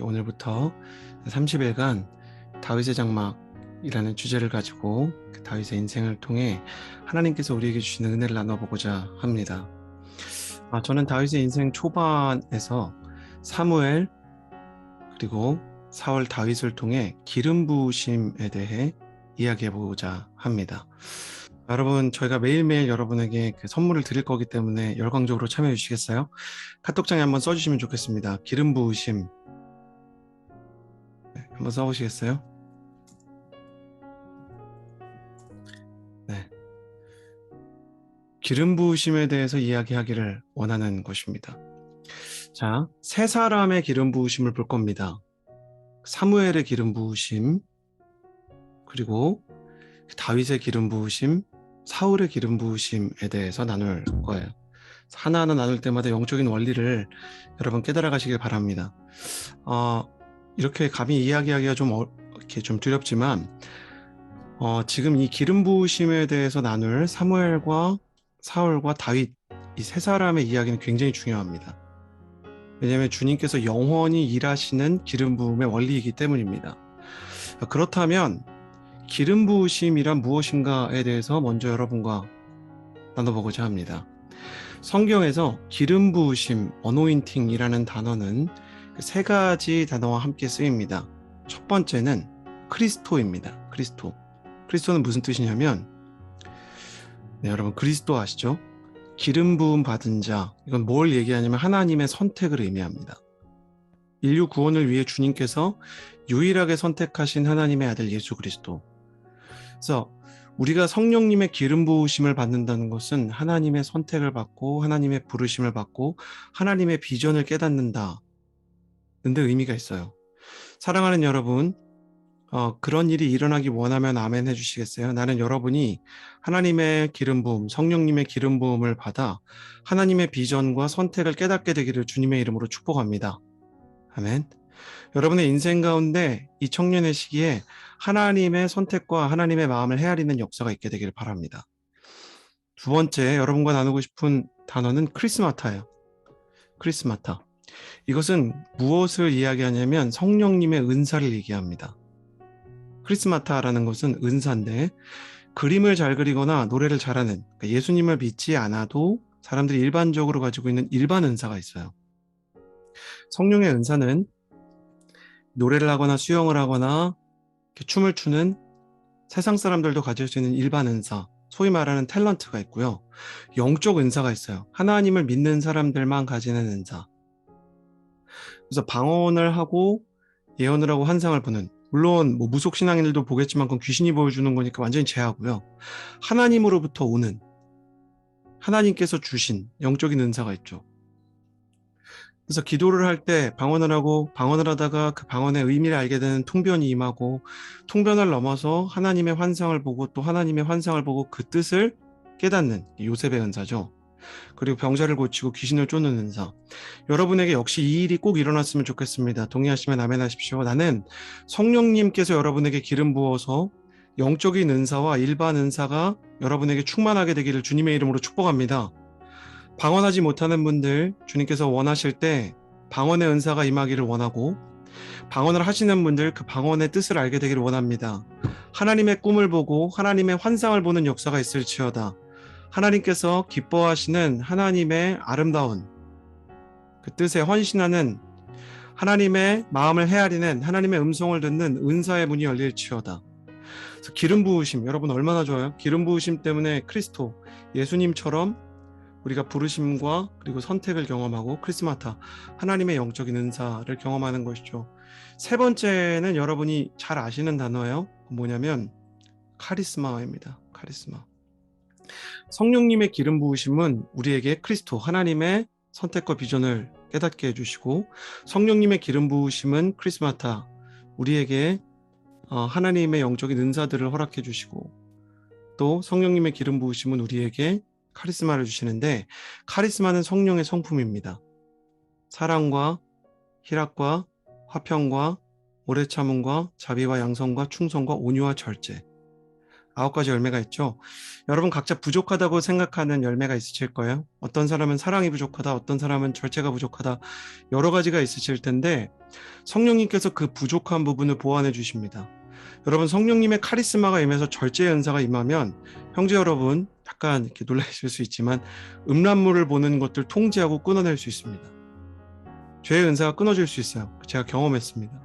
오늘부터 30일간 다윗의 장막이라는 주제를 가지고 다윗의 인생을 통해 하나님께서 우리에게 주시는 은혜를 나눠보고자 합니다. 저는 다윗의 인생 초반에서 사무엘 그리고 사울 다윗을 통해 기름 부으심에 대해 이야기해보고자 합니다. 여러분, 저희가 매일매일 여러분에게 선물을 드릴 거기 때문에 열광적으로 참여해 주시겠어요? 카톡장에 한번 써주시면 좋겠습니다. 기름 부으심. 한번 써보시겠어요? 네. 기름 부으심에 대해서 이야기하기를 원하는 것입니다. 자, 세 사람의 기름 부으심을 볼 겁니다. 사무엘의 기름 부으심, 그리고 다윗의 기름 부으심, 사울의 기름 부으심에 대해서 나눌 거예요. 하나하나 나눌 때마다 영적인 원리를 여러분 깨달아 가시길 바랍니다. 이렇게 감히 이야기하기가 이렇게 좀 두렵지만, 지금 이 기름 부으심에 대해서 나눌 사무엘과 사울과 다윗 이 세 사람의 이야기는 굉장히 중요합니다. 왜냐하면 주님께서 영원히 일하시는 기름 부음의 원리이기 때문입니다. 그렇다면 기름 부으심이란 무엇인가에 대해서 먼저 여러분과 나눠보고자 합니다. 성경에서 기름 부으심, 어노인팅이라는 단어는 세 가지 단어와 함께 쓰입니다. 첫 번째는 크리스토입니다. 크리스토. 크리스토는 무슨 뜻이냐면, 네, 여러분 그리스도 아시죠? 기름 부음 받은 자, 이건 뭘 얘기하냐면 하나님의 선택을 의미합니다. 인류 구원을 위해 주님께서 유일하게 선택하신 하나님의 아들 예수 그리스도. 그래서 우리가 성령님의 기름 부으심을 받는다는 것은 하나님의 선택을 받고 하나님의 부르심을 받고 하나님의 비전을 깨닫는다. 근데 의미가 있어요. 사랑하는 여러분, 그런 일이 일어나기 원하면 아멘 해주시겠어요? 나는 여러분이 하나님의 기름 부음, 성령님의 기름 부음을 받아 하나님의 비전과 선택을 깨닫게 되기를 주님의 이름으로 축복합니다. 아멘. 여러분의 인생 가운데 이 청년의 시기에 하나님의 선택과 하나님의 마음을 헤아리는 역사가 있게 되기를 바랍니다. 두 번째, 여러분과 나누고 싶은 단어는 크리스마타예요. 크리스마타. 이것은 무엇을 이야기하냐면 성령님의 은사를 얘기합니다. 크리스마타라는 것은 은사인데, 그림을 잘 그리거나 노래를 잘하는, 그러니까 예수님을 믿지 않아도 사람들이 일반적으로 가지고 있는 일반 은사가 있어요. 성령의 은사는 노래를 하거나 수영을 하거나 춤을 추는 세상 사람들도 가질 수 있는 일반 은사, 소위 말하는 탤런트가 있고요. 영적 은사가 있어요. 하나님을 믿는 사람들만 가지는 은사. 그래서 방언을 하고 예언을 하고 환상을 보는, 물론 무속 신앙인들도 보겠지만 그건 귀신이 보여주는 거니까 완전히 제하고요. 하나님으로부터 오는, 하나님께서 주신 영적인 은사가 있죠. 그래서 기도를 할 때 방언을 하고 방언을 하다가 그 방언의 의미를 알게 되는 통변이 임하고, 통변을 넘어서 하나님의 환상을 보고 또 하나님의 환상을 보고 그 뜻을 깨닫는 요셉의 은사죠. 그리고 병자를 고치고 귀신을 쫓는 은사. 여러분에게 역시 이 일이 꼭 일어났으면 좋겠습니다. 동의하시면 아멘 하십시오. 나는 성령님께서 여러분에게 기름 부어서 영적인 은사와 일반 은사가 여러분에게 충만하게 되기를 주님의 이름으로 축복합니다. 방언하지 못하는 분들, 주님께서 원하실 때 방언의 은사가 임하기를 원하고, 방언을 하시는 분들 그 방언의 뜻을 알게 되기를 원합니다. 하나님의 꿈을 보고 하나님의 환상을 보는 역사가 있을지어다. 하나님께서 기뻐하시는 하나님의 아름다운 그 뜻에 헌신하는, 하나님의 마음을 헤아리는, 하나님의 음성을 듣는 은사의 문이 열릴지어다. 그래서 기름 부으심, 여러분 얼마나 좋아요? 기름 부으심 때문에 크리스토, 예수님처럼 우리가 부르심과 그리고 선택을 경험하고, 크리스마타, 하나님의 영적인 은사를 경험하는 것이죠. 세 번째는 여러분이 잘 아시는 단어예요. 뭐냐면 카리스마입니다. 카리스마. 성령님의 기름 부으심은 우리에게 크리스토, 하나님의 선택과 비전을 깨닫게 해주시고, 성령님의 기름 부으심은 크리스마타, 우리에게 하나님의 영적인 은사들을 허락해 주시고, 또 성령님의 기름 부으심은 우리에게 카리스마를 주시는데, 카리스마는 성령의 성품입니다. 사랑과 희락과 화평과 오래 참음과 자비와 양선과 충성과 온유와 절제. 9가지 열매가 있죠. 여러분 각자 부족하다고 생각하는 열매가 있으실 거예요. 어떤 사람은 사랑이 부족하다, 어떤 사람은 절제가 부족하다, 여러 가지가 있으실 텐데 성령님께서 그 부족한 부분을 보완해 주십니다. 여러분 성령님의 카리스마가 임해서 절제 은사가 임하면 형제 여러분 약간 이렇게 놀라실 수 있지만 음란물을 보는 것들 통제하고 끊어낼 수 있습니다. 죄의 은사가 끊어질 수 있어요. 제가 경험했습니다.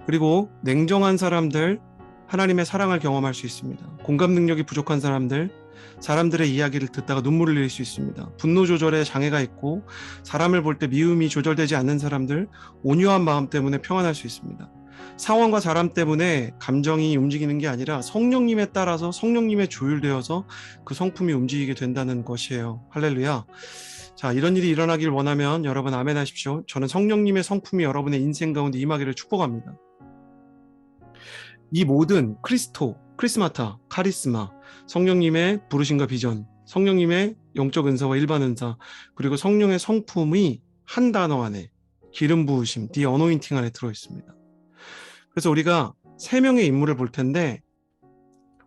그리고 냉정한 사람들 하나님의 사랑을 경험할 수 있습니다. 공감 능력이 부족한 사람들 사람들의 이야기를 듣다가 눈물을 흘릴 수 있습니다. 분노 조절에 장애가 있고 사람을 볼 때 미움이 조절되지 않는 사람들 온유한 마음 때문에 평안할 수 있습니다. 상황과 사람 때문에 감정이 움직이는 게 아니라 성령님에 따라서 성령님에 조율되어서 그 성품이 움직이게 된다는 것이에요. 할렐루야. 자, 이런 일이 일어나길 원하면 여러분 아멘 하십시오. 저는 성령님의 성품이 여러분의 인생 가운데 임하기를 축복합니다. 이 모든 크리스마타, 카리스마, 성령님의 부르심과 비전, 성령님의 영적 은사와 일반 은사, 그리고 성령의 성품이 한 단어 안에 기름 부으심, the anointing 안에 들어 있습니다. 그래서 우리가 세 명의 인물을 볼 텐데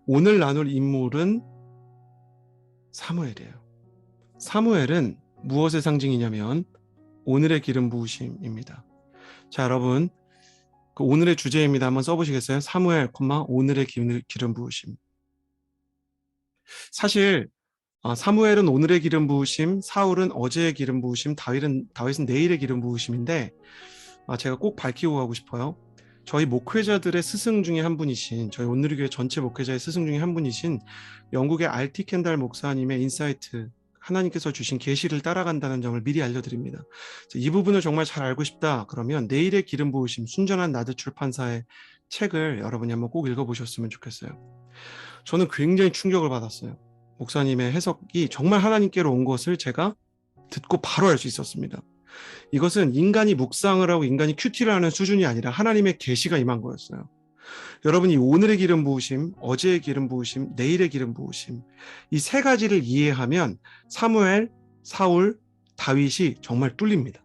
오늘 나눌 인물은 사무엘이에요. 사무엘은 무엇의 상징이냐면 오늘의 기름 부으심입니다. 자, 여러분 그 오늘의 주제입니다. 한번 써보시겠어요? 사무엘, 오늘의 기름 부으심. 사실 사무엘은 오늘의 기름 부으심, 사울은 어제의 기름 부으심, 다윗은 내일의 기름 부으심인데 제가 꼭 밝히고 가고 싶어요. 저희 목회자들의 스승 중에 한 분이신 저희 오늘의 교회 전체 목회자의 스승 중에 한 분이신 영국의 알티 켄달 목사님의 인사이트 하나님께서 주신 계시를 따라간다는 점을 미리 알려드립니다. 이 부분을 정말 잘 알고 싶다 그러면 내일의 기름 부으심 순전한 나드 출판사의 책을 여러분이 한번 꼭 읽어보셨으면 좋겠어요. 저는 굉장히 충격을 받았어요. 목사님의 해석이 정말 하나님께로 온 것을 제가 듣고 바로 알 수 있었습니다. 이것은 인간이 묵상을 하고 인간이 큐티를 하는 수준이 아니라 하나님의 계시가 임한 거였어요. 여러분이 오늘의 기름 부으심, 어제의 기름 부으심, 내일의 기름 부으심 이 세 가지를 이해하면 사무엘, 사울, 다윗이 정말 뚫립니다.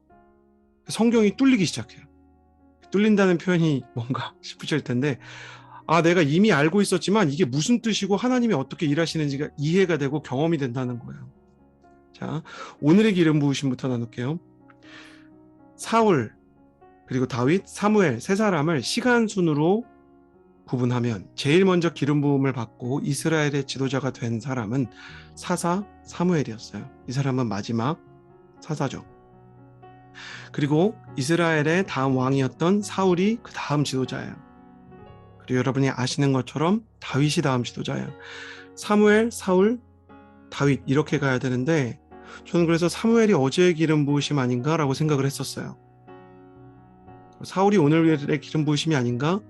성경이 뚫리기 시작해요. 뚫린다는 표현이 뭔가 싶으실 텐데 내가 이미 알고 있었지만 이게 무슨 뜻이고 하나님이 어떻게 일하시는지가 이해가 되고 경험이 된다는 거예요. 자, 오늘의 기름 부으심부터 나눌게요. 사울, 그리고 다윗, 사무엘 세 사람을 시간 순으로 구분하면 제일 먼저 기름 부음을 받고 이스라엘의 지도자가 된 사람은 사사 사무엘이었어요. 이 사람은 마지막 사사죠. 그리고 이스라엘의 다음 왕이었던 사울이 그 다음 지도자예요. 그리고 여러분이 아시는 것처럼 다윗이 다음 지도자예요. 사무엘, 사울, 다윗 이렇게 가야 되는데 저는 그래서 사무엘이 어제의 기름 부으심 아닌가라고 생각을 했었어요. 사울이 오늘의 기름 부으심이 아닌가?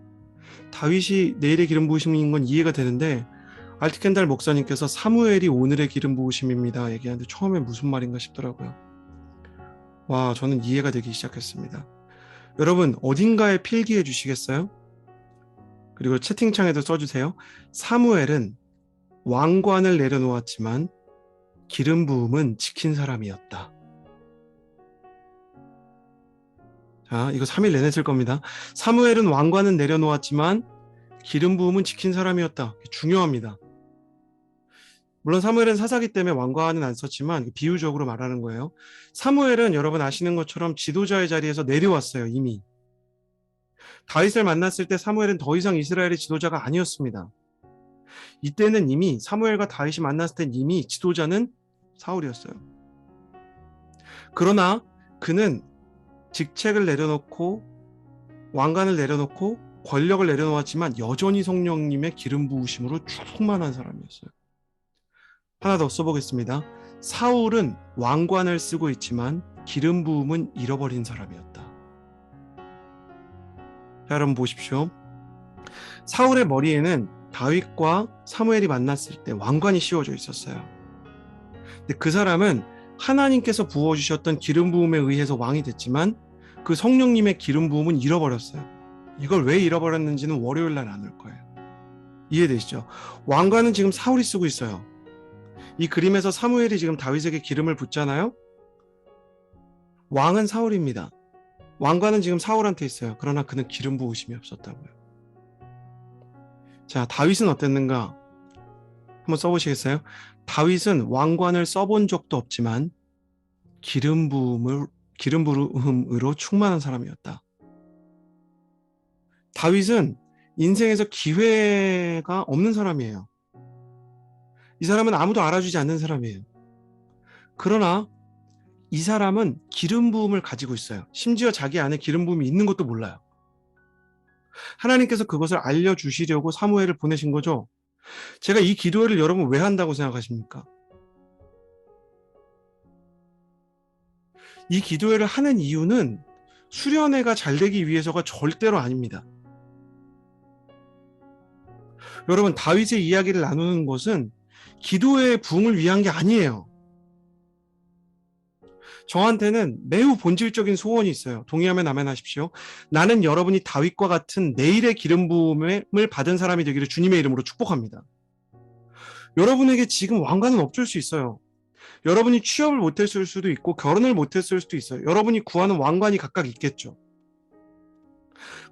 다윗이 내일의 기름 부으심인 건 이해가 되는데 알티켄달 목사님께서 사무엘이 오늘의 기름 부으심입니다 얘기하는데 처음에 무슨 말인가 싶더라고요. 와, 저는 이해가 되기 시작했습니다. 여러분 어딘가에 필기해 주시겠어요? 그리고 채팅창에도 써주세요. 사무엘은 왕관을 내려놓았지만 기름 부음은 지킨 사람이었다. 자, 이거 3일 내내 쓸 겁니다. 사무엘은 왕관은 내려놓았지만 기름 부음은 지킨 사람이었다. 중요합니다. 물론 사무엘은 사사기 때문에 왕관은 안 썼지만 비유적으로 말하는 거예요. 사무엘은 여러분 아시는 것처럼 지도자의 자리에서 내려왔어요. 이미. 다윗을 만났을 때 사무엘은 더 이상 이스라엘의 지도자가 아니었습니다. 이때는 이미 사무엘과 다윗이 만났을 땐 이미 지도자는 사울이었어요. 그러나 그는 직책을 내려놓고 왕관을 내려놓고 권력을 내려놓았지만 여전히 성령님의 기름 부으심으로 충만한 사람이었어요. 하나 더 써보겠습니다. 사울은 왕관을 쓰고 있지만 기름 부음은 잃어버린 사람이었다. 자, 여러분 보십시오. 사울의 머리에는 다윗과 사무엘이 만났을 때 왕관이 씌워져 있었어요. 근데 그 사람은 하나님께서 부어주셨던 기름 부음에 의해서 왕이 됐지만 그 성령님의 기름 부음은 잃어버렸어요. 이걸 왜 잃어버렸는지는 월요일 날 나눌 거예요. 이해되시죠? 왕관은 지금 사울이 쓰고 있어요. 이 그림에서 사무엘이 지금 다윗에게 기름을 붓잖아요. 왕은 사울입니다. 왕관은 지금 사울한테 있어요. 그러나 그는 기름 부으심이 없었다고요. 자, 다윗은 어땠는가? 한번 써보시겠어요? 다윗은 왕관을 써본 적도 없지만 기름 부음으로 충만한 사람이었다. 다윗은 인생에서 기회가 없는 사람이에요. 이 사람은 아무도 알아주지 않는 사람이에요. 그러나 이 사람은 기름 부음을 가지고 있어요. 심지어 자기 안에 기름 부음이 있는 것도 몰라요. 하나님께서 그것을 알려주시려고 사무엘을 보내신 거죠. 제가 이 기도회를 여러분 왜 한다고 생각하십니까? 이 기도회를 하는 이유는 수련회가 잘 되기 위해서가 절대로 아닙니다. 여러분, 다윗의 이야기를 나누는 것은 기도회의 부흥을 위한 게 아니에요. 저한테는 매우 본질적인 소원이 있어요. 동의하면 아멘 하십시오. 나는 여러분이 다윗과 같은 내일의 기름 부음을 받은 사람이 되기를 주님의 이름으로 축복합니다. 여러분에게 지금 왕관은 없을 수 있어요. 여러분이 취업을 못했을 수도 있고 결혼을 못했을 수도 있어요. 여러분이 구하는 왕관이 각각 있겠죠.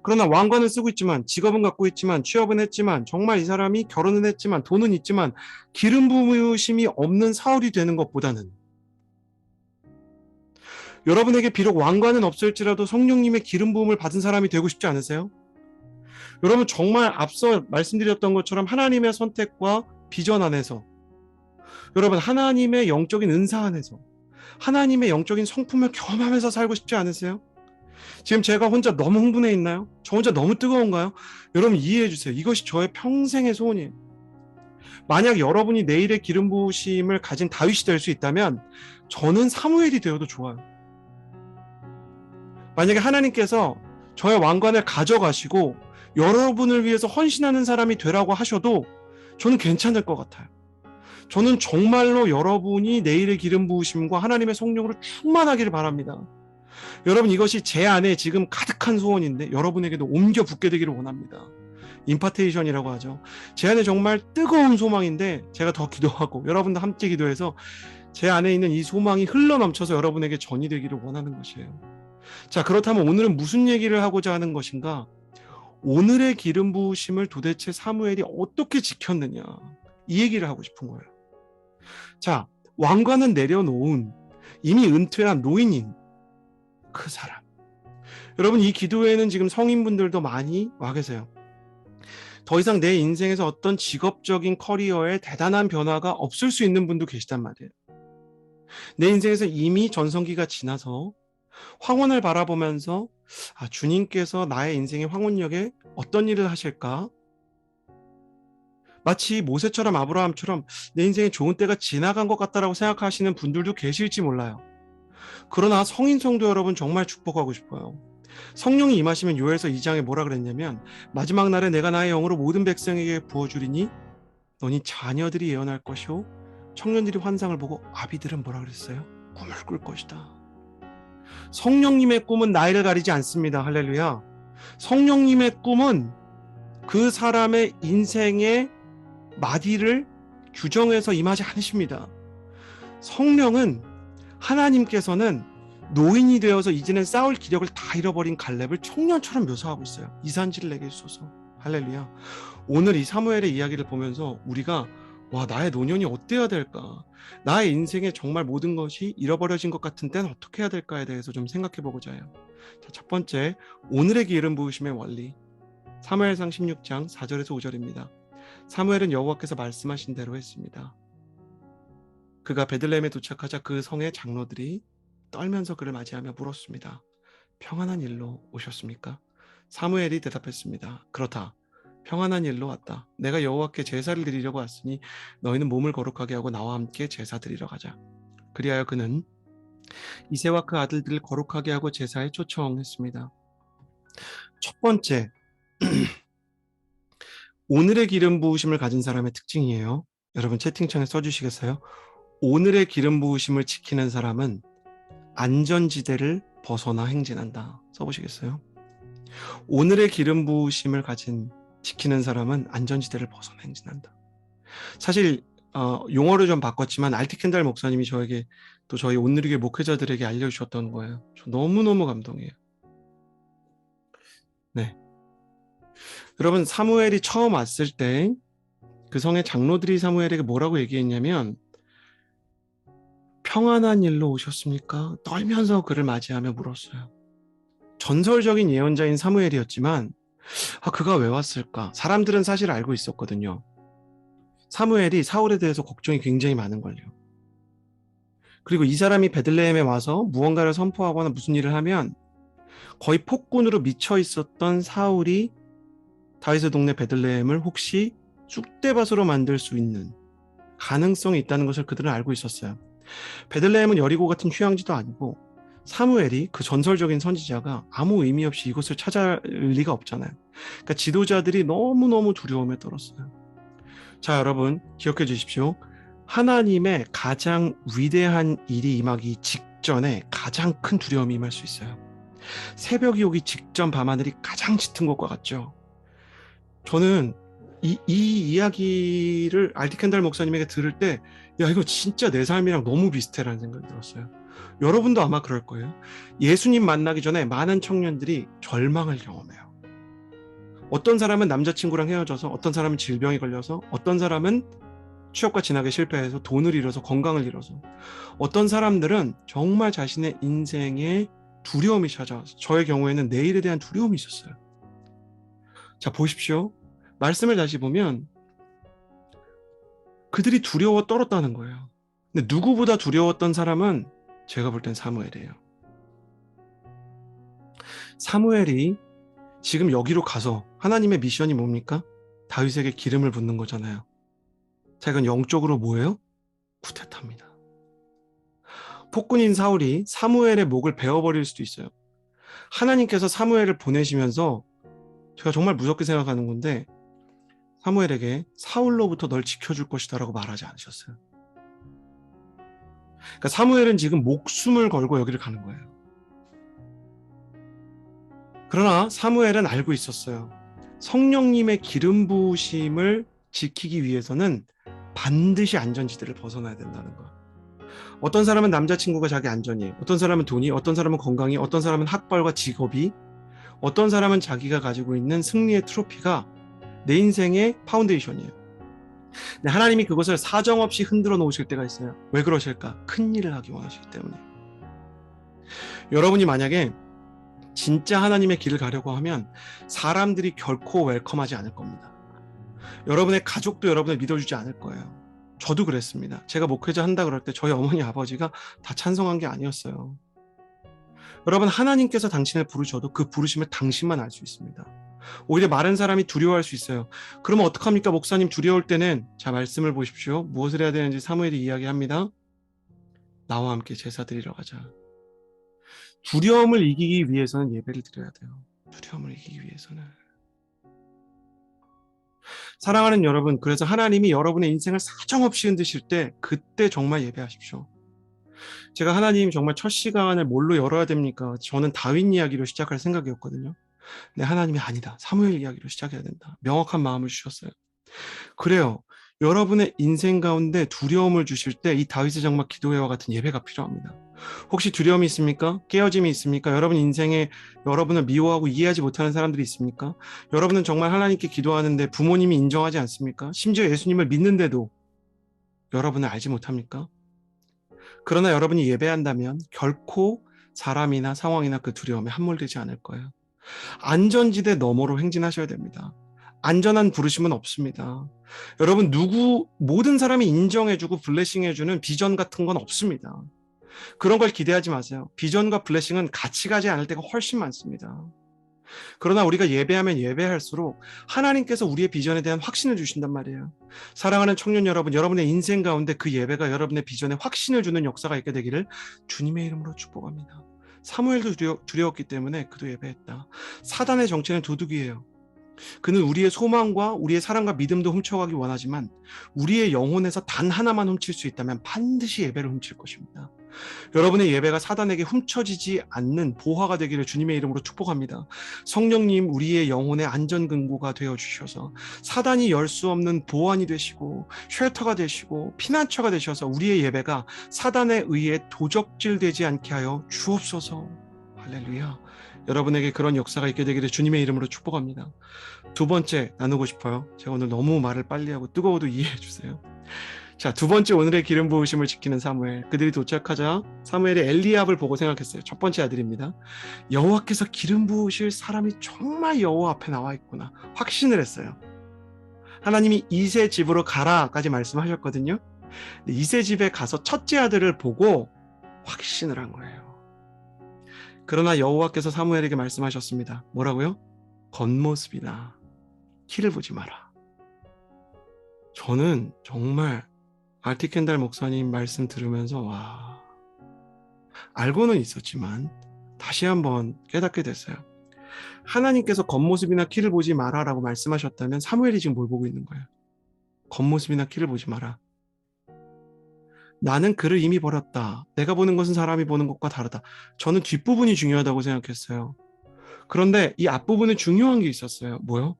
그러나 왕관을 쓰고 있지만, 직업은 갖고 있지만, 취업은 했지만, 정말 이 사람이 결혼은 했지만, 돈은 있지만 기름 부으심이 없는 사울이 되는 것보다는, 여러분에게 비록 왕관은 없을지라도 성령님의 기름 부음을 받은 사람이 되고 싶지 않으세요? 여러분, 정말 앞서 말씀드렸던 것처럼 하나님의 선택과 비전 안에서, 여러분 하나님의 영적인 은사 안에서, 하나님의 영적인 성품을 경험하면서 살고 싶지 않으세요? 지금 제가 혼자 너무 흥분해 있나요? 저 혼자 너무 뜨거운가요? 여러분 이해해 주세요. 이것이 저의 평생의 소원이에요. 만약 여러분이 내일의 기름 부으심을 가진 다윗이 될 수 있다면 저는 사무엘이 되어도 좋아요. 만약에 하나님께서 저의 왕관을 가져가시고 여러분을 위해서 헌신하는 사람이 되라고 하셔도 저는 괜찮을 것 같아요. 저는 정말로 여러분이 내일의 기름 부으심과 하나님의 성령으로 충만하기를 바랍니다. 여러분, 이것이 제 안에 지금 가득한 소원인데 여러분에게도 옮겨 붙게 되기를 원합니다. 임파테이션이라고 하죠. 제 안에 정말 뜨거운 소망인데 제가 더 기도하고 여러분도 함께 기도해서 제 안에 있는 이 소망이 흘러넘쳐서 여러분에게 전이 되기를 원하는 것이에요. 자, 그렇다면 오늘은 무슨 얘기를 하고자 하는 것인가? 오늘의 기름 부으심을 도대체 사무엘이 어떻게 지켰느냐, 이 얘기를 하고 싶은 거예요. 자, 왕관은 내려놓은 이미 은퇴한 노인인 그 사람. 여러분, 이 기도회에는 지금 성인분들도 많이 와 계세요. 더 이상 내 인생에서 어떤 직업적인 커리어에 대단한 변화가 없을 수 있는 분도 계시단 말이에요. 내 인생에서 이미 전성기가 지나서 황혼을 바라보면서 주님께서 나의 인생의 황혼역에 어떤 일을 하실까? 마치 모세처럼 아브라함처럼 내 인생에 좋은 때가 지나간 것 같다라고 생각하시는 분들도 계실지 몰라요. 그러나 성인 성도 여러분, 정말 축복하고 싶어요. 성령이 임하시면 요엘서 2장에 뭐라 그랬냐면, 마지막 날에 내가 나의 영으로 모든 백성에게 부어주리니 너니 자녀들이 예언할 것이요 청년들이 환상을 보고 아비들은 뭐라 그랬어요? 꿈을 꿀 것이다. 성령님의 꿈은 나이를 가리지 않습니다. 할렐루야. 성령님의 꿈은 그 사람의 인생의 마디를 규정해서 임하지 않으십니다. 성령은, 하나님께서는 노인이 되어서 이제는 싸울 기력을 다 잃어버린 갈렙을 청년처럼 묘사하고 있어요. 이산지를 내게 주소서. 할렐루야. 오늘 이 사무엘의 이야기를 보면서 우리가 나의 노년이 어때야 될까? 나의 인생에 정말 모든 것이 잃어버려진 것 같은 때는 어떻게 해야 될까에 대해서 좀 생각해 보고자 해요. 자, 첫 번째, 오늘의 기름 부으심의 원리. 사무엘상 16장 4절에서 5절입니다. 사무엘은 여호와께서 말씀하신 대로 했습니다. 그가 베들레헴에 도착하자 그 성의 장로들이 떨면서 그를 맞이하며 물었습니다. 평안한 일로 오셨습니까? 사무엘이 대답했습니다. 그렇다. 평안한 일로 왔다. 내가 여호와께 제사를 드리려고 왔으니 너희는 몸을 거룩하게 하고 나와 함께 제사 드리러 가자. 그리하여 그는 이새와 그 아들들을 거룩하게 하고 제사에 초청했습니다. 첫 번째, 오늘의 기름 부으심을 가진 사람의 특징이에요. 여러분 채팅창에 써주시겠어요? 오늘의 기름 부으심을 지키는 사람은 안전지대를 벗어나 행진한다. 써보시겠어요? 오늘의 기름 부으심을 지키는 사람은 안전지대를 벗어나 행진한다. 사실 용어를 좀 바꿨지만 알티 켄달 목사님이 저에게, 또 저희 온누리교회 목회자들에게 알려주셨던 거예요. 저 너무너무 감동해요. 네. 여러분, 사무엘이 처음 왔을 때 그 성의 장로들이 사무엘에게 뭐라고 얘기했냐면, 평안한 일로 오셨습니까? 떨면서 그를 맞이하며 물었어요. 전설적인 예언자인 사무엘이었지만 그가 왜 왔을까? 사람들은 사실 알고 있었거든요. 사무엘이 사울에 대해서 걱정이 굉장히 많은 걸요. 그리고 이 사람이 베들레헴에 와서 무언가를 선포하거나 무슨 일을 하면 거의 폭군으로 미쳐 있었던 사울이 다윗의 동네 베들레헴을 혹시 쑥대밭으로 만들 수 있는 가능성이 있다는 것을 그들은 알고 있었어요. 베들레헴은 여리고 같은 휴양지도 아니고 사무엘이 그 전설적인 선지자가 아무 의미 없이 이곳을 찾아올 리가 없잖아요. 그러니까 지도자들이 너무너무 두려움에 떨었어요. 자, 여러분 기억해 주십시오. 하나님의 가장 위대한 일이 임하기 직전에 가장 큰 두려움이 임할 수 있어요. 새벽이 오기 직전 밤하늘이 가장 짙은 것과 같죠. 저는 이 이야기를 알티 켄달 목사님에게 들을 때, 야, 이거 진짜 내 삶이랑 너무 비슷해라는 생각이 들었어요. 여러분도 아마 그럴 거예요. 예수님 만나기 전에 많은 청년들이 절망을 경험해요. 어떤 사람은 남자친구랑 헤어져서, 어떤 사람은 질병에 걸려서, 어떤 사람은 취업과 진학에 실패해서 돈을 잃어서, 건강을 잃어서, 어떤 사람들은 정말 자신의 인생에 두려움이 찾아와서, 저의 경우에는 내일에 대한 두려움이 있었어요. 자, 보십시오. 말씀을 다시 보면 그들이 두려워 떨었다는 거예요. 근데 누구보다 두려웠던 사람은 제가 볼 땐 사무엘이에요. 사무엘이 지금 여기로 가서 하나님의 미션이 뭡니까? 다윗에게 기름을 붓는 거잖아요. 자, 이건 영적으로 뭐예요? 쿠데타입니다. 폭군인 사울이 사무엘의 목을 베어버릴 수도 있어요. 하나님께서 사무엘을 보내시면서 제가 정말 무섭게 생각하는 건데, 사무엘에게 사울로부터 널 지켜줄 것이다 라고 말하지 않으셨어요. 그러니까 사무엘은 지금 목숨을 걸고 여기를 가는 거예요. 그러나 사무엘은 알고 있었어요. 성령님의 기름 부으심을 지키기 위해서는 반드시 안전지대를 벗어나야 된다는 거. 어떤 사람은 남자친구가 자기 안전이에요. 어떤 사람은 돈이, 어떤 사람은 건강이, 어떤 사람은 학벌과 직업이, 어떤 사람은 자기가 가지고 있는 승리의 트로피가 내 인생의 파운데이션이에요. 근데 하나님이 그것을 사정없이 흔들어 놓으실 때가 있어요. 왜 그러실까? 큰 일을 하기 원하시기 때문에. 여러분이 만약에 진짜 하나님의 길을 가려고 하면 사람들이 결코 웰컴하지 않을 겁니다. 여러분의 가족도 여러분을 믿어주지 않을 거예요. 저도 그랬습니다. 제가 목회자 한다 그럴 때 저희 어머니 아버지가 다 찬성한 게 아니었어요. 여러분, 하나님께서 당신을 부르셔도 그 부르심을 당신만 알 수 있습니다. 오히려 마른 사람이 두려워할 수 있어요. 그러면 어떡합니까? 목사님, 두려울 때는, 자, 말씀을 보십시오. 무엇을 해야 되는지 사무엘이 이야기합니다. 나와 함께 제사 드리러 가자. 두려움을 이기기 위해서는 예배를 드려야 돼요. 두려움을 이기기 위해서는. 사랑하는 여러분, 그래서 하나님이 여러분의 인생을 사정없이 흔드실 때 그때 정말 예배하십시오. 제가 하나님 정말 첫 시간을 뭘로 열어야 됩니까? 저는 다윗 이야기로 시작할 생각이었거든요. 근데 하나님이 아니다. 사무엘 이야기로 시작해야 된다. 명확한 마음을 주셨어요. 그래요. 여러분의 인생 가운데 두려움을 주실 때 이 다윗의 장막 기도회와 같은 예배가 필요합니다. 혹시 두려움이 있습니까? 깨어짐이 있습니까? 여러분 인생에 여러분을 미워하고 이해하지 못하는 사람들이 있습니까? 여러분은 정말 하나님께 기도하는데 부모님이 인정하지 않습니까? 심지어 예수님을 믿는데도 여러분을 알지 못합니까? 그러나 여러분이 예배한다면 결코 사람이나 상황이나 그 두려움에 함몰되지 않을 거예요. 안전지대 너머로 행진하셔야 됩니다. 안전한 부르심은 없습니다. 여러분, 모든 사람이 인정해주고 블레싱해주는 비전 같은 건 없습니다. 그런 걸 기대하지 마세요. 비전과 블레싱은 같이 가지 않을 때가 훨씬 많습니다. 그러나 우리가 예배하면 예배할수록 하나님께서 우리의 비전에 대한 확신을 주신단 말이에요. 사랑하는 청년 여러분, 여러분의 인생 가운데 그 예배가 여러분의 비전에 확신을 주는 역사가 있게 되기를 주님의 이름으로 축복합니다. 사무엘도 두려웠기 때문에 그도 예배했다. 사단의 정체는 도둑이에요. 그는 우리의 소망과 우리의 사랑과 믿음도 훔쳐가기 원하지만 우리의 영혼에서 단 하나만 훔칠 수 있다면 반드시 예배를 훔칠 것입니다. 여러분의 예배가 사단에게 훔쳐지지 않는 보화가 되기를 주님의 이름으로 축복합니다. 성령님, 우리의 영혼의 안전근고가 되어주셔서 사단이 열 수 없는 보안이 되시고 쉘터가 되시고 피난처가 되셔서 우리의 예배가 사단에 의해 도적질되지 않게 하여 주옵소서. 할렐루야. 여러분에게 그런 역사가 있게 되기를 주님의 이름으로 축복합니다. 두 번째 나누고 싶어요. 제가 오늘 너무 말을 빨리 하고 뜨거워도 이해해 주세요. 자, 두 번째 오늘의 기름 부으심을 지키는 사무엘. 그들이 도착하자 사무엘이 엘리압을 보고 생각했어요. 첫 번째 아들입니다. 여호와께서 기름 부으실 사람이 정말 여호와 앞에 나와 있구나. 확신을 했어요. 하나님이 이세 집으로 가라까지 말씀하셨거든요. 이세 집에 가서 첫째 아들을 보고 확신을 한 거예요. 그러나 여호와께서 사무엘에게 말씀하셨습니다. 뭐라고요? 겉모습이나 키를 보지 마라. 저는 정말 알티켄달 목사님 말씀 들으면서 와, 알고는 있었지만 다시 한번 깨닫게 됐어요. 하나님께서 겉모습이나 키를 보지 마라라고 말씀하셨다면 사무엘이 지금 뭘 보고 있는 거예요? 겉모습이나 키를 보지 마라. 나는 그를 이미 버렸다. 내가 보는 것은 사람이 보는 것과 다르다. 저는 뒷부분이 중요하다고 생각했어요. 그런데 이 앞부분에 중요한 게 있었어요. 뭐요?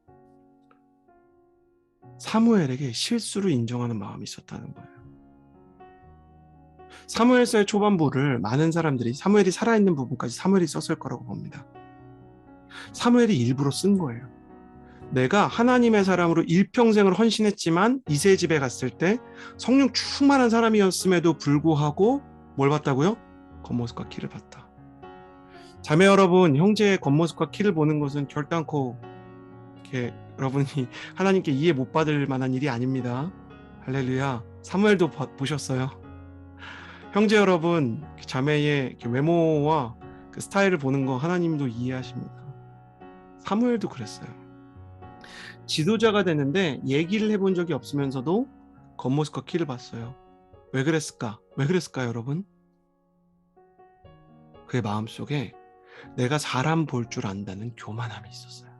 사무엘에게 실수를 인정하는 마음이 있었다는 거예요. 사무엘서의 초반부를 많은 사람들이 사무엘이 살아있는 부분까지 사무엘이 썼을 거라고 봅니다. 사무엘이 일부러 쓴 거예요. 내가 하나님의 사람으로 일평생을 헌신했지만 이세 집에 갔을 때 성령 충만한 사람이었음에도 불구하고 뭘 봤다고요? 겉모습과 키를 봤다. 자매 여러분, 형제의 겉모습과 키를 보는 것은 결단코 이렇게 여러분이 하나님께 이해 못 받을 만한 일이 아닙니다. 할렐루야. 사무엘도 보셨어요. 형제 여러분, 자매의 외모와 그 스타일을 보는 거 하나님도 이해하십니다. 사무엘도 그랬어요. 지도자가 되는데 얘기를 해본 적이 없으면서도 겉모습과 키를 봤어요. 왜 그랬을까? 왜 그랬을까요, 여러분? 그의 마음속에 내가 사람 볼 줄 안다는 교만함이 있었어요.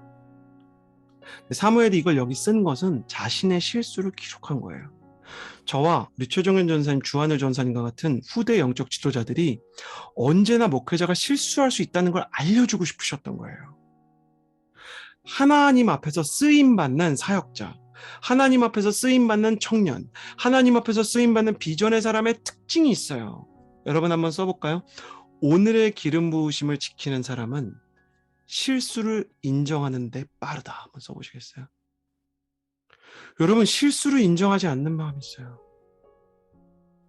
사무엘이 이걸 여기 쓴 것은 자신의 실수를 기록한 거예요. 저와 우리 최정현 전사님, 주하늘 전사님과 같은 후대 영적 지도자들이 언제나 목회자가 실수할 수 있다는 걸 알려주고 싶으셨던 거예요. 하나님 앞에서 쓰임받는 사역자, 하나님 앞에서 쓰임받는 청년, 하나님 앞에서 쓰임받는 비전의 사람의 특징이 있어요. 여러분 한번 써볼까요? 오늘의 기름 부으심을 지키는 사람은 실수를 인정하는 데 빠르다. 한번 써보시겠어요? 여러분, 실수를 인정하지 않는 마음이 있어요.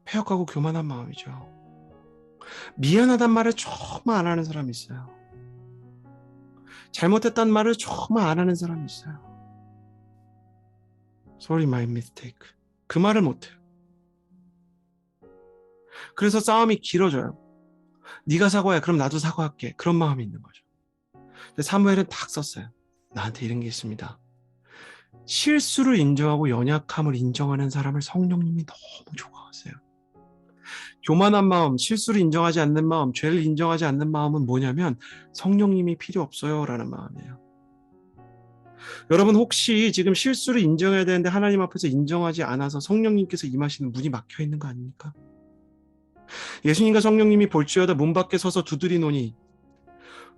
폐역하고 교만한 마음이죠. 미안하단 말을 정말 안 하는 사람이 있어요. 잘못했단 말을 정말 안 하는 사람이 있어요. Sorry, my mistake. 그 말을 못해요. 그래서 싸움이 길어져요. 네가 사과해. 그럼 나도 사과할게. 그런 마음이 있는 거죠. 근데 사무엘은 딱 썼어요. 나한테 이런 게 있습니다. 실수를 인정하고 연약함을 인정하는 사람을 성령님이 너무 좋아하세요. 교만한 마음, 실수를 인정하지 않는 마음, 죄를 인정하지 않는 마음은 뭐냐면 성령님이 필요 없어요 라는 마음이에요. 여러분 혹시 지금 실수를 인정해야 되는데 하나님 앞에서 인정하지 않아서 성령님께서 임하시는 문이 막혀 있는 거 아닙니까? 예수님과 성령님이 볼지어다 문 밖에 서서 두드리노니.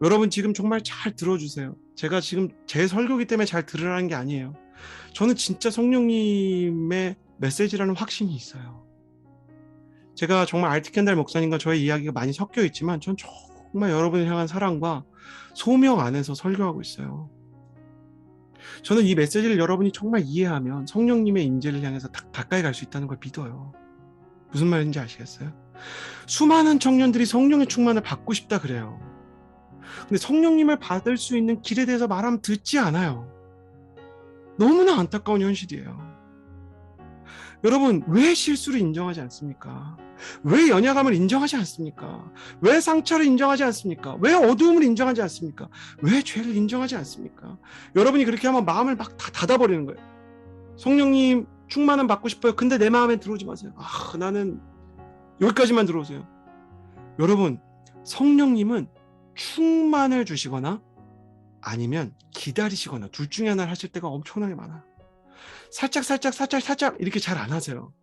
여러분 지금 정말 잘 들어주세요. 제가 지금 제 설교기 때문에 잘 들으라는 게 아니에요. 저는 진짜 성령님의 메시지라는 확신이 있어요. 제가 정말 알티켄달 목사님과 저의 이야기가 많이 섞여 있지만 전 정말 여러분을 향한 사랑과 소명 안에서 설교하고 있어요. 저는 이 메시지를 여러분이 정말 이해하면 성령님의 임재를 향해서 가까이 갈 수 있다는 걸 믿어요. 무슨 말인지 아시겠어요? 수많은 청년들이 성령의 충만을 받고 싶다 그래요. 근데 성령님을 받을 수 있는 길에 대해서 말하면 듣지 않아요. 너무나 안타까운 현실이에요. 여러분, 왜 실수를 인정하지 않습니까? 왜 연약함을 인정하지 않습니까? 왜 상처를 인정하지 않습니까? 왜 어두움을 인정하지 않습니까? 왜 죄를 인정하지 않습니까? 여러분이 그렇게 하면 마음을 막 다 닫아버리는 거예요. 성령님 충만은 받고 싶어요. 근데 내 마음에 들어오지 마세요. 나는 여기까지만 들어오세요. 여러분, 성령님은 충만을 주시거나 아니면 기다리시거나 둘 중에 하나를 하실 때가 엄청나게 많아요. 살짝 이렇게 잘 안 하세요.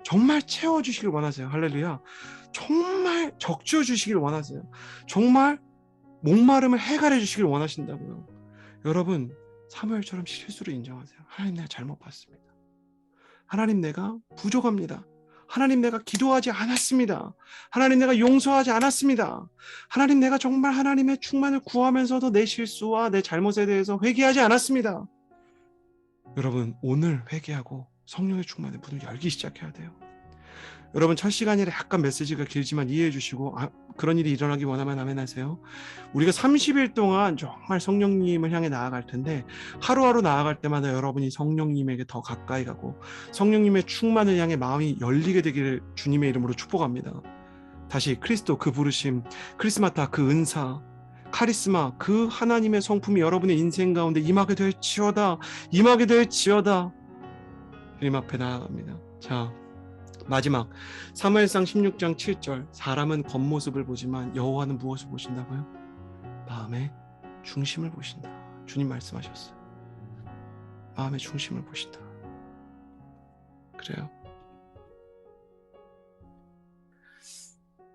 정말 채워주시길 원하세요. 할렐루야. 정말 적셔주시길 원하세요. 정말 목마름을 해결해 주시길 원하신다고요. 여러분, 사무엘처럼 실수를 인정하세요. 하나님, 내가 잘못 봤습니다. 하나님, 내가 부족합니다. 하나님, 내가 기도하지 않았습니다. 하나님, 내가 용서하지 않았습니다. 하나님, 내가 정말 하나님의 충만을 구하면서도 내 실수와 내 잘못에 대해서 회개하지 않았습니다. 여러분, 오늘 회개하고 성령의 충만의 문을 열기 시작해야 돼요. 여러분, 첫 시간이라 약간 메시지가 길지만 이해해 주시고, 그런 일이 일어나기 원하면 아멘 하세요. 우리가 30일 동안 정말 성령님을 향해 나아갈 텐데, 하루하루 나아갈 때마다 여러분이 성령님에게 더 가까이 가고 성령님의 충만을 향해 마음이 열리게 되기를 주님의 이름으로 축복합니다. 다시 그리스도 그 부르심, 크리스마타 그 은사, 카리스마 그 하나님의 성품이 여러분의 인생 가운데 임하게 될지어다, 임하게 될지어다. 주님 앞에 나아갑니다. 자, 마지막 사무엘상 16장 7절, 사람은 겉모습을 보지만 여호와는 무엇을 보신다고요? 마음의 중심을 보신다. 주님 말씀하셨어요. 마음의 중심을 보신다. 그래요.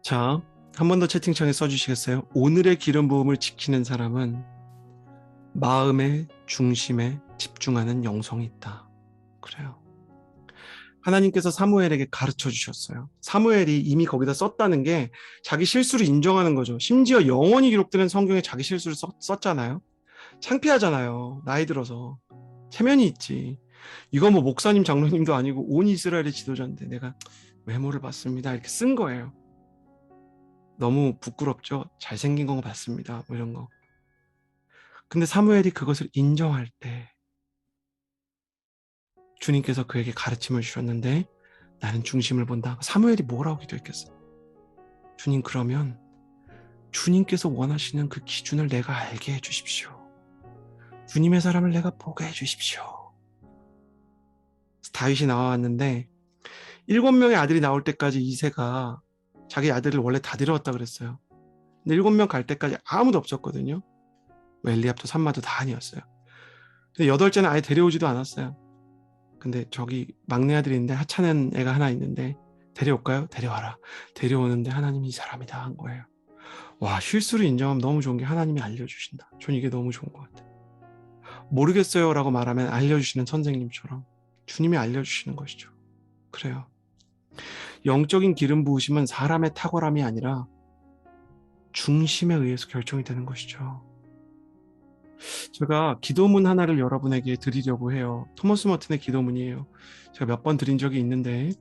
자, 한 번 더 채팅창에 써주시겠어요? 오늘의 기름 부음을 지키는 사람은 마음의 중심에 집중하는 영성이 있다. 그래요. 하나님께서 사무엘에게 가르쳐 주셨어요. 사무엘이 이미 거기다 썼다는 게 자기 실수를 인정하는 거죠. 심지어 영원히 기록되는 성경에 자기 실수를 썼잖아요. 창피하잖아요. 나이 들어서. 체면이 있지. 이거 뭐 목사님, 장로님도 아니고 온 이스라엘의 지도자인데 내가 외모를 봤습니다. 이렇게 쓴 거예요. 너무 부끄럽죠. 잘생긴 거 봤습니다. 뭐 이런 거. 근데 사무엘이 그것을 인정할 때 주님께서 그에게 가르침을 주셨는데 나는 중심을 본다. 사무엘이 뭐라고 기도했겠어요? 주님, 그러면 주님께서 원하시는 그 기준을 내가 알게 해주십시오. 주님의 사람을 내가 보게 해주십시오. 다윗이 나왔는데 7명의 아들이 나올 때까지 이새가 자기 아들을 원래 다 데려왔다 그랬어요. 근데 7명 갈 때까지 아무도 없었거든요. 엘리압도 삼마도 다 아니었어요. 근데 8째는 아예 데려오지도 않았어요. 근데 저기 막내 아들이 있는데 하찮은 애가 하나 있는데 데려올까요? 데려와라. 데려오는데 하나님이 이 사람이다 한 거예요. 와, 실수를 인정하면 너무 좋은 게 하나님이 알려주신다. 전 이게 너무 좋은 것 같아요. 모르겠어요 라고 말하면 알려주시는 선생님처럼 주님이 알려주시는 것이죠. 그래요. 영적인 기름 부으심은 사람의 탁월함이 아니라 중심에 의해서 결정이 되는 것이죠. 제가 기도문 하나를 여러분에게 드리려고 해요. 토머스 머튼의 기도문이에요. 제가 몇 번 드린 적이 있는데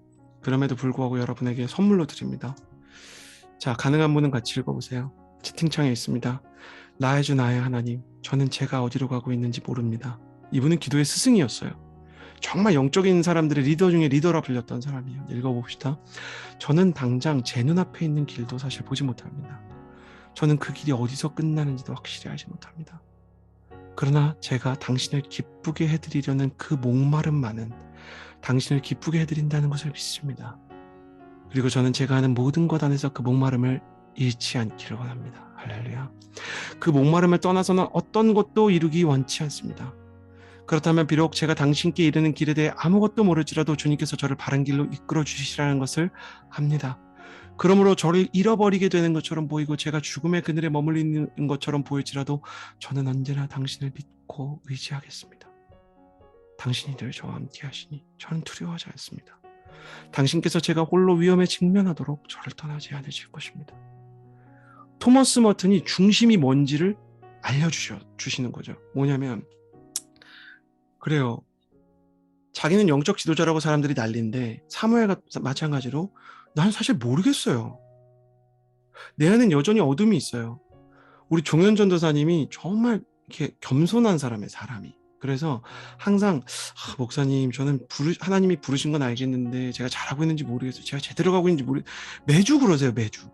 그럼에도 불구하고 여러분에게 선물로 드립니다. 자, 가능한 분은 같이 읽어보세요. 채팅창에 있습니다. 나의 주 나의 하나님, 저는 제가 어디로 가고 있는지 모릅니다. 이분은 기도의 스승이었어요. 정말 영적인 사람들의 리더 중에 리더라 불렸던 사람이에요. 읽어봅시다. 저는 당장 제 눈앞에 있는 길도 사실 보지 못합니다. 저는 그 길이 어디서 끝나는지도 확실히 알지 못합니다. 그러나 제가 당신을 기쁘게 해드리려는 그 목마름만은 당신을 기쁘게 해드린다는 것을 믿습니다. 그리고 저는 제가 하는 모든 것 안에서 그 목마름을 잃지 않기를 원합니다. 할렐루야. 그 목마름을 떠나서는 어떤 것도 이루기 원치 않습니다. 그렇다면 비록 제가 당신께 이르는 길에 대해 아무것도 모를지라도 주님께서 저를 바른 길로 이끌어 주시라는 것을 압니다. 그러므로 저를 잃어버리게 되는 것처럼 보이고 제가 죽음의 그늘에 머물리는 것처럼 보일지라도 저는 언제나 당신을 믿고 의지하겠습니다. 당신이 늘 저와 함께 하시니 저는 두려워하지 않습니다. 당신께서 제가 홀로 위험에 직면하도록 저를 떠나지 않으실 것입니다. 토머스 머튼이 중심이 뭔지를 알려주시는 거죠. 뭐냐면, 그래요. 자기는 영적 지도자라고 사람들이 난리인데 사무엘과 마찬가지로 난 사실 모르겠어요. 내 안엔 여전히 어둠이 있어요. 우리 종현 전도사님이 정말 이렇게 겸손한 사람이. 그래서 항상 목사님, 저는 하나님이 부르신 건 알겠는데 제가 잘하고 있는지 모르겠어요. 제가 제대로 가고 있는지 매주 그러세요. 매주.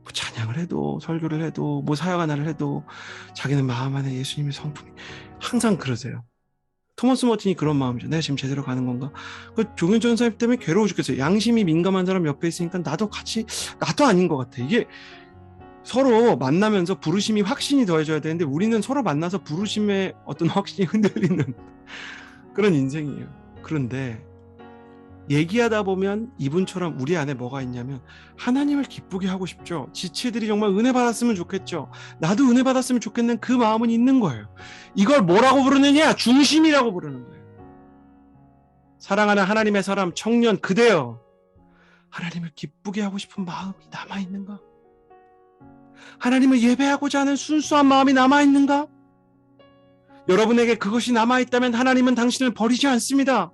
뭐 찬양을 해도 설교를 해도 뭐 사역 하나를 해도 자기는 마음 안에 예수님의 성품이 항상 그러세요. 토머스 머튼이 그런 마음이죠. 내가 지금 제대로 가는 건가? 그 종현 전도사님 때문에 괴로워 죽겠어요. 양심이 민감한 사람 옆에 있으니까 나도 아닌 것 같아. 이게 서로 만나면서 부르심이 확신이 더해져야 되는데 우리는 서로 만나서 부르심의 어떤 확신이 흔들리는 그런 인생이에요. 그런데 얘기하다 보면 이분처럼 우리 안에 뭐가 있냐면 하나님을 기쁘게 하고 싶죠. 지체들이 정말 은혜 받았으면 좋겠죠. 나도 은혜 받았으면 좋겠는 그 마음은 있는 거예요. 이걸 뭐라고 부르느냐? 중심이라고 부르는 거예요. 사랑하는 하나님의 사람, 청년 그대여, 하나님을 기쁘게 하고 싶은 마음이 남아있는가? 하나님을 예배하고자 하는 순수한 마음이 남아있는가? 여러분에게 그것이 남아있다면 하나님은 당신을 버리지 않습니다.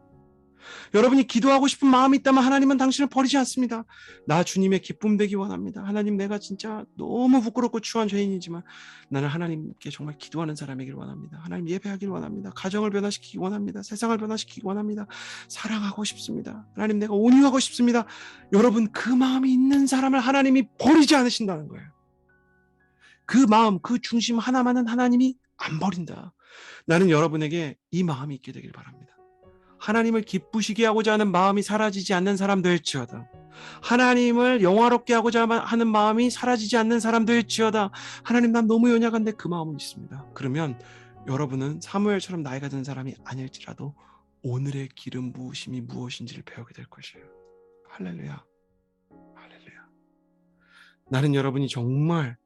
여러분이 기도하고 싶은 마음이 있다면 하나님은 당신을 버리지 않습니다. 나 주님의 기쁨 되기 원합니다. 하나님, 내가 진짜 너무 부끄럽고 추한 죄인이지만 나는 하나님께 정말 기도하는 사람이길 원합니다. 하나님, 예배하길 원합니다. 가정을 변화시키기 원합니다. 세상을 변화시키기 원합니다. 사랑하고 싶습니다. 하나님, 내가 온유하고 싶습니다. 여러분, 그 마음이 있는 사람을 하나님이 버리지 않으신다는 거예요. 그 마음, 그 중심 하나만은 하나님이 안 버린다. 나는 여러분에게 이 마음이 있게 되길 바랍니다. 하나님을 기쁘시게 하고자 하는 마음이 사라지지 않는 사람 될지어다. 하나님을 영화롭게 하고자 하는 마음이 사라지지 않는 사람 될지어다. 하나님, 난 너무 연약한데 그 마음은 있습니다. 그러면 여러분은 사무엘처럼 나이가 든 사람이 아닐지라도 오늘의 기름 부으심이 무엇인지를 배우게 될 것이에요. 할렐루야. 할렐루야. 나는 여러분이 정말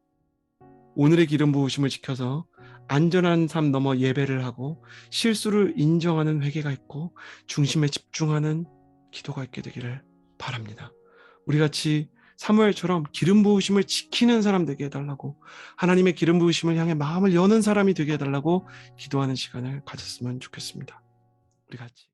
오늘의 기름 부으심을 지켜서 안전한 삶 넘어 예배를 하고 실수를 인정하는 회개가 있고 중심에 집중하는 기도가 있게 되기를 바랍니다. 우리 같이 사무엘처럼 기름 부으심을 지키는 사람 되게 해달라고, 하나님의 기름 부으심을 향해 마음을 여는 사람이 되게 해달라고 기도하는 시간을 가졌으면 좋겠습니다. 우리 같이